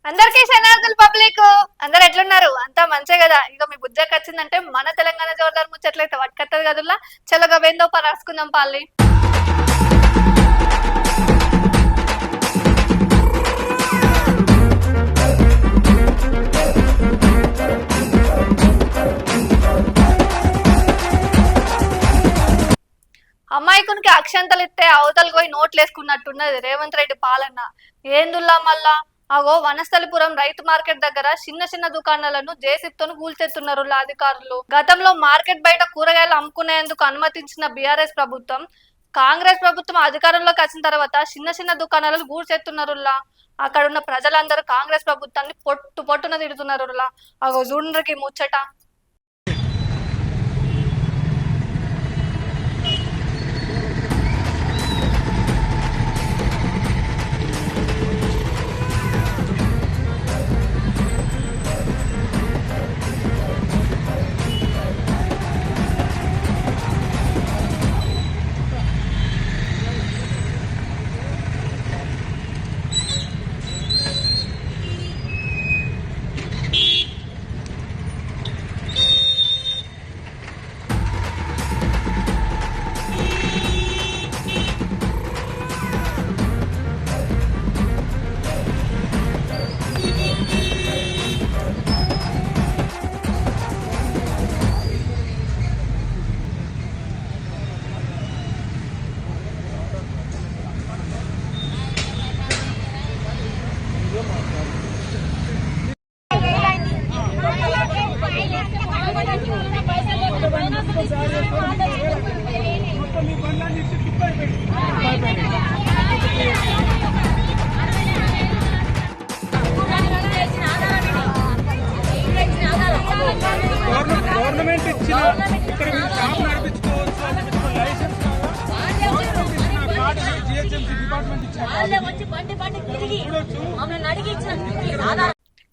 అందరికీ శనార్థులు పబ్లిక్ అందరు ఎట్లున్నారు? అంతా మంచే కదా. ఇక మీ బుజ్జకి వచ్చిందంటే మన తెలంగాణ జోరుదారు ముచ్చట్లయితే పట్టుకత్తది కదుల్లా. చల్లగా వేందో రాసుకుందాం పాలి. అమ్మాయికునికి అక్షంతలు ఇస్తే అవతలు పోయి నోట్లు వేసుకున్నట్టున్నది రేవంత్ రెడ్డి పాలన. ఏందుల్లా మళ్ళా అగో వనస్థలిపురం రైతు మార్కెట్ దగ్గర చిన్న చిన్న దుకాణాలను జేసీబీతో కూల్చెత్తున్నారు అధికారులు. గతంలో మార్కెట్ బయట కూరగాయలు అమ్ముకునేందుకు అనుమతించిన బీఆర్ఎస్ ప్రభుత్వం, కాంగ్రెస్ ప్రభుత్వం అధికారంలోకి వచ్చిన తర్వాత చిన్న చిన్న దుకాణాలను కూల్చెత్తున్నారు. అక్కడ ఉన్న ప్రజలందరూ కాంగ్రెస్ ప్రభుత్వాన్ని పొట్టున తిడుతున్నారు. అగో జూండ్రికి ముచ్చట. గవర్నమెంట్ ఇచ్చిన ఇక్కడ షాప్ నడిపించుకోవచ్చు లైసెన్స్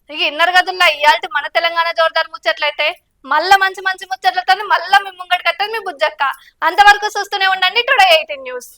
ఇక ఇన్నర్ గదుల్లో ఇయాల్టి మన తెలంగాణ జోరుదారు ముచ్చట్లయితే మళ్ళా మంచి మంచి ముచ్చట్లతో మళ్ళా మీ ముంగడికి వస్తుంది మీ బుజ్జక్క. అంతవరకు చూస్తూనే ఉండండి టుడే 18 న్యూస్.